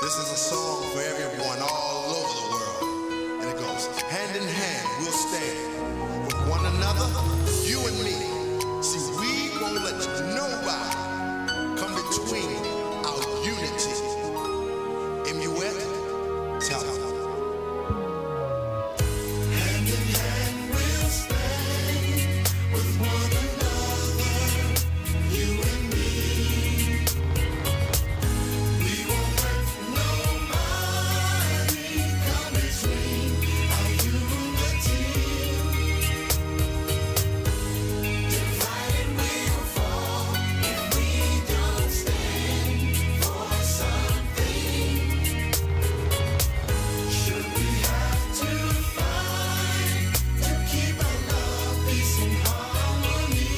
This is a song for everyone all over the world. And it goes, hand in hand we'll stand with one another, you and me. See, we won't let nobody come between our unity. Imuet, tell them. Hand in hand we'll stand with one another, you and me. We won't let nobody come between our unity. Divided we'll fall if we don't stand for something. Should we have to fight to keep our love, peace, and harmony?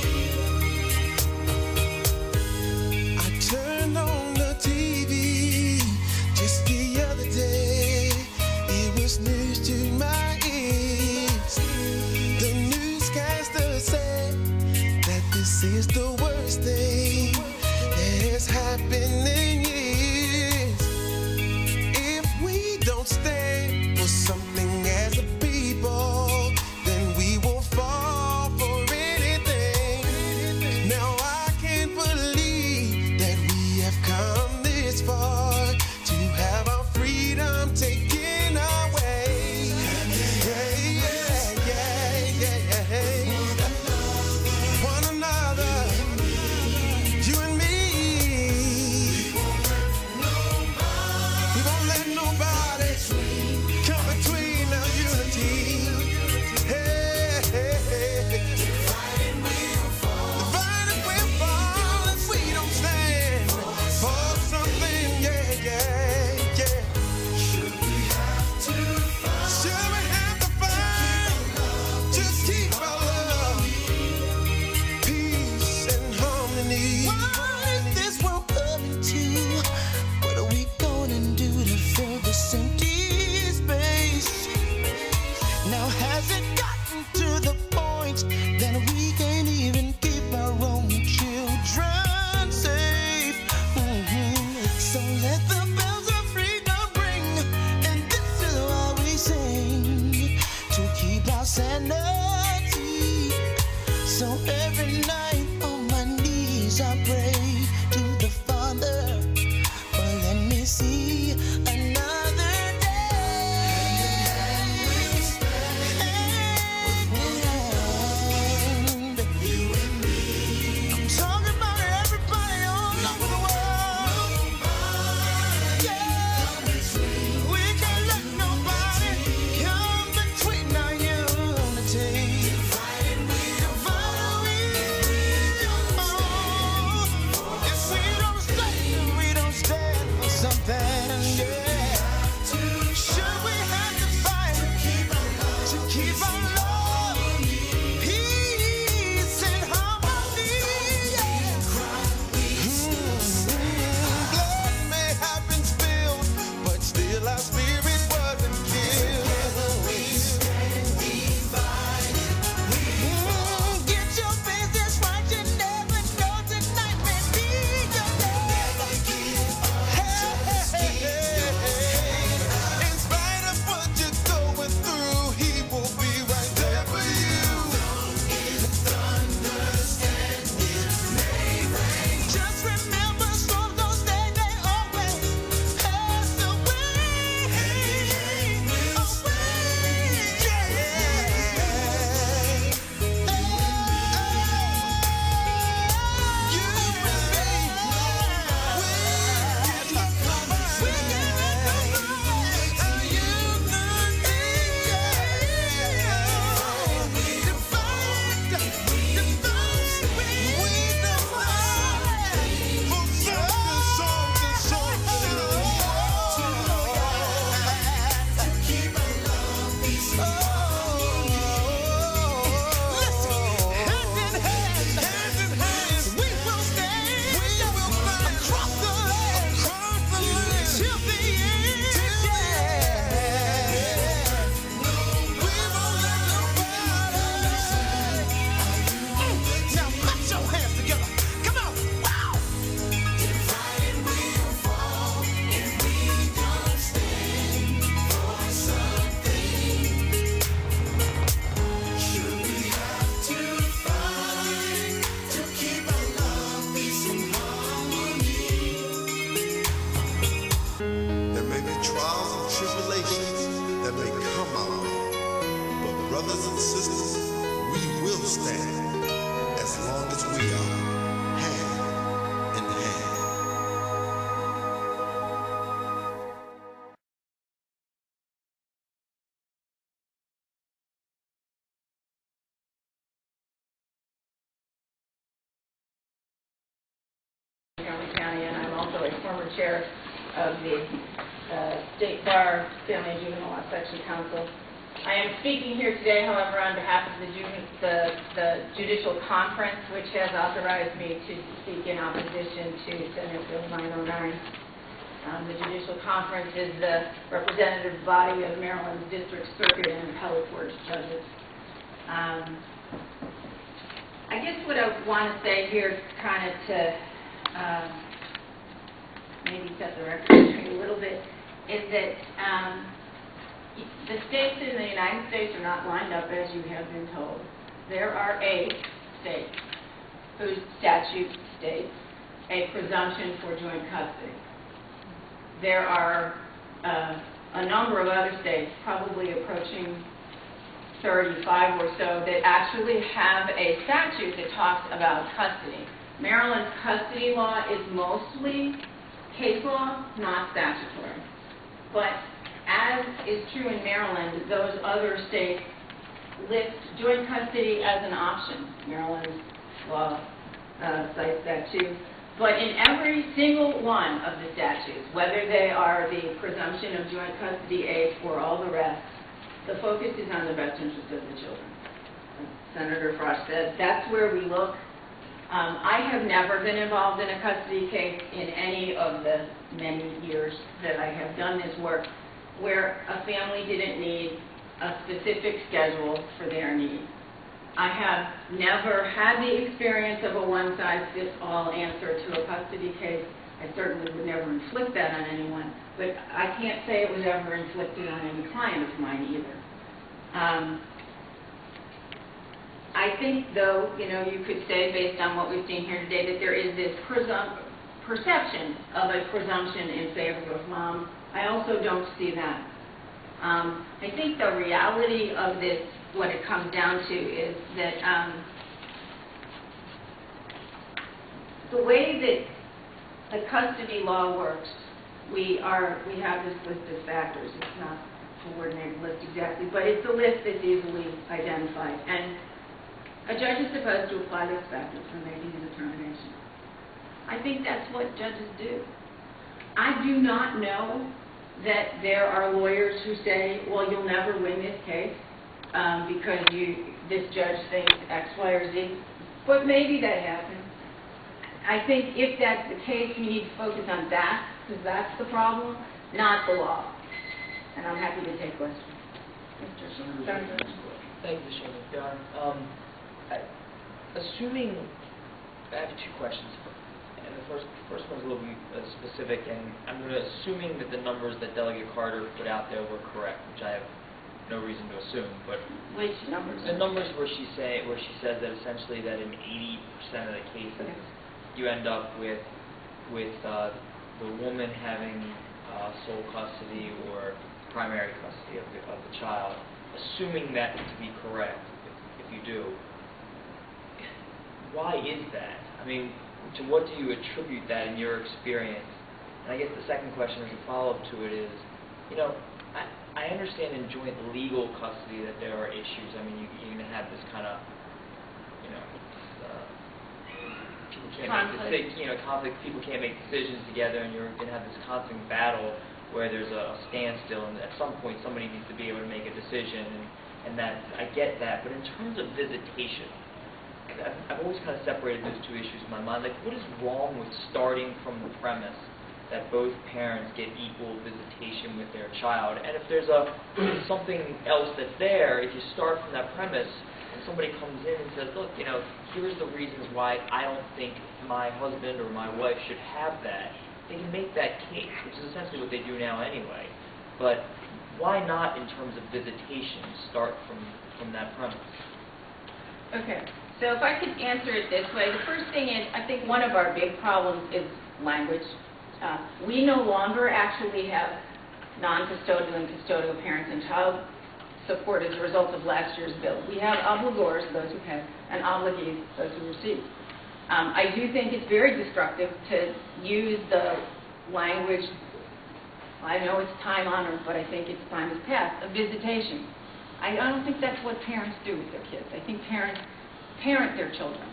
I turned on the TV just the other day. It was news to my ears. The newscaster said that this is the worst thing that has happened in years. If we don't stand for something as a people, then we will fall for anything. Now I can't believe that we have come this far to have our freedom taken away. Yeah, yeah, yeah, yeah. One another, you and me. We won't let nobody come between our unity. Hey, hey, hey. Divided we'll fall. Divided we'll fall if we don't stand for something. Yeah, yeah, yeah. Should we have to fight? Should we have to fight? Just keep our love, peace, and harmony. What is this world coming to? What are we gonna do to fill this empty space? Now has it gotten to the point that we can't even keep our own children safe? So let the bells of freedom ring, and this is why we sing, to keep our sanity. So every night on my knees I pray to the Father, but let me see another day. We'll stand And you and me. I'm talking about everybody all over the world. Yeah, we can't let nobody come between our unity. Divided we'll fall. It's Montgomery County, and I'm also a former chair of the State Bar Family and Juvenile Law Section Council. I am speaking here today, however, on behalf of the Judicial Conference, which has authorized me to speak in opposition to Senate Bill 909. The Judicial Conference is the representative body of Maryland's District Circuit and Appellate Court judges. I guess what I want to say here, kind of to maybe set the record straight a little bit, is that the states in the United States are not lined up as you have been told. There are 8 states whose statute states a presumption for joint custody. There are a number of other states, probably approaching 35 or so, that actually have a statute that talks about custody. Maryland's custody law is mostly case law, not statutory. But as is true in Maryland, those other states list joint custody as an option. Maryland's law cites that too. But in every single one of the statutes, whether they are the presumption of joint custody age or all the rest, the focus is on the best interest of the children. As Senator Frost said, that's where we look. I have never been involved in a custody case in any of the many years that I have done this work where a family didn't need a specific schedule for their needs. I have never had the experience of a one-size-fits-all answer to a custody case. I certainly would never inflict that on anyone, but I can't say it was ever inflicted on any client of mine either. I think, though, you could say, based on what we've seen here today, that there is this perception of a presumption in favor of mom. I also don't see that. I think the reality of this, what it comes down to, is that the way that the custody law works, we have this list of factors. It's not a coordinated list exactly, but it's a list that's easily identified. And a judge is supposed to apply those factors when making a determination. I think that's what judges do. I do not know that there are lawyers who say, well, you'll never win this case because this judge thinks X, Y, or Z. But maybe that happens. I think if that's the case, we need to focus on that, because that's the problem, not the law. And I'm happy to take questions. Mr. Senator. Thank you, Senator. Assuming, I have 2 questions. And the first one's a little bit specific, and I'm going to assuming that the numbers that Delegate Carter put out there were correct, which I have no reason to assume. But which numbers? The numbers where she says that essentially that in 80% of the cases, you end up with the woman having sole custody or primary custody of the child. Assuming that to be correct, if you do, why is that? I mean, to what do you attribute that in your experience? And I guess the second question as a follow-up to it is, I understand in joint legal custody that there are issues. I mean, you're going to have this kind of, people can't make conflict. People can't make decisions together, and you're going to have this constant battle where there's a standstill, and at some point somebody needs to be able to make a decision, and that I get that. But in terms of visitation, I've always kind of separated those 2 issues in my mind. Like, what is wrong with starting from the premise that both parents get equal visitation with their child? And if there's something else that's there, if you start from that premise, and somebody comes in and says, look, here's the reasons why I don't think my husband or my wife should have that, they can make that case, which is essentially what they do now anyway. But why not, in terms of visitation, start from that premise? Okay. So if I could answer it this way, the first thing is, I think one of our big problems is language. We no longer actually have non-custodial and custodial parents and child support as a result of last year's bill. We have obligors, those who pay, and obligees, those who receive. I do think it's very destructive to use the language, I know it's time-honored, but I think its time has passed, of visitation. I don't think that's what parents do with their kids. I think parents parent their children.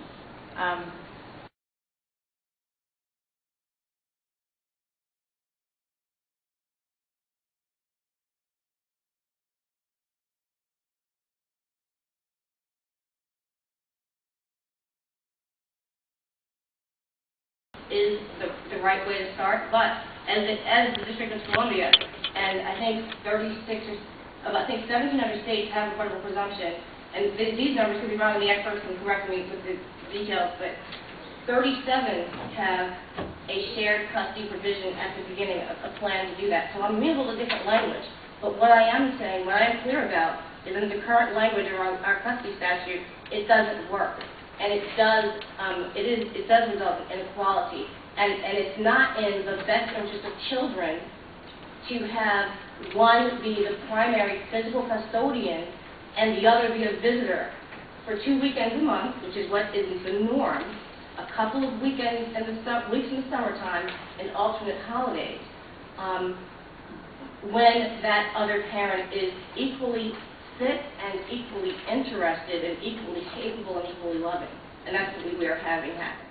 is the right way to start, but as the District of Columbia, and I think 17 other states have a rebuttable presumption, and these numbers could be wrong, and the experts can correct me with the details, but 37 have a shared custody provision at the beginning, a plan to do that. So I'm amenable to different language, but what I am saying, what I am clear about, is in the current language around our custody statute, it doesn't work. And it does result in inequality. And it's not in the best interest of children to have one be the primary physical custodian and the other be a visitor for 2 weekends a month, which is what is the norm, a couple of weekends in weeks in the summertime, and alternate holidays, when that other parent is equally fit and equally interested and equally capable and equally loving. And that's what we are having happen.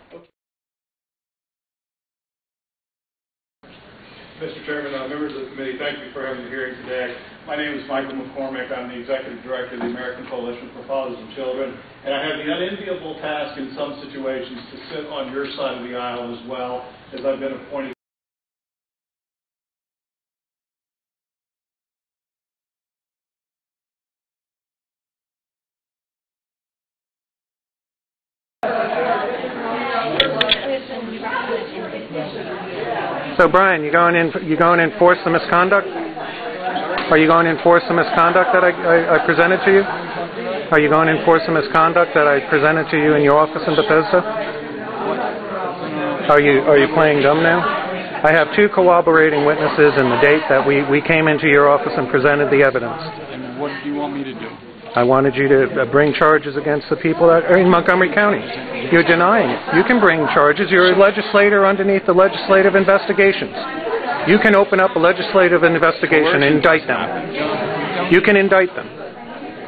Mr. Chairman, members of the committee, thank you for having the hearing today. My name is Michael McCormick. I'm the Executive Director of the American Coalition for Fathers and Children, and I have the unenviable task in some situations to sit on your side of the aisle as well, as I've been appointed. So Brian, you going to enforce the misconduct? Are you going to enforce the misconduct that I presented to you? Are you going to enforce the misconduct that I presented to you in your office in Bethesda? Are you playing dumb now? I have 2 corroborating witnesses and the date that we came into your office and presented the evidence. And what do you want me to do? I wanted you to bring charges against the people that are in Montgomery County. You're denying it. You can bring charges. You're a legislator underneath the legislative investigations. You can open up a legislative investigation and indict them. You can indict them.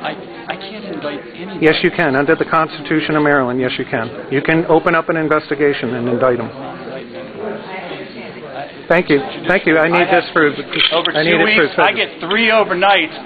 I can't indict anyone. Yes, you can. Under the Constitution of Maryland, yes, you can. You can open up an investigation and indict them. Thank you. Thank you. I need this for... Over 2 weeks, I get 3 overnights.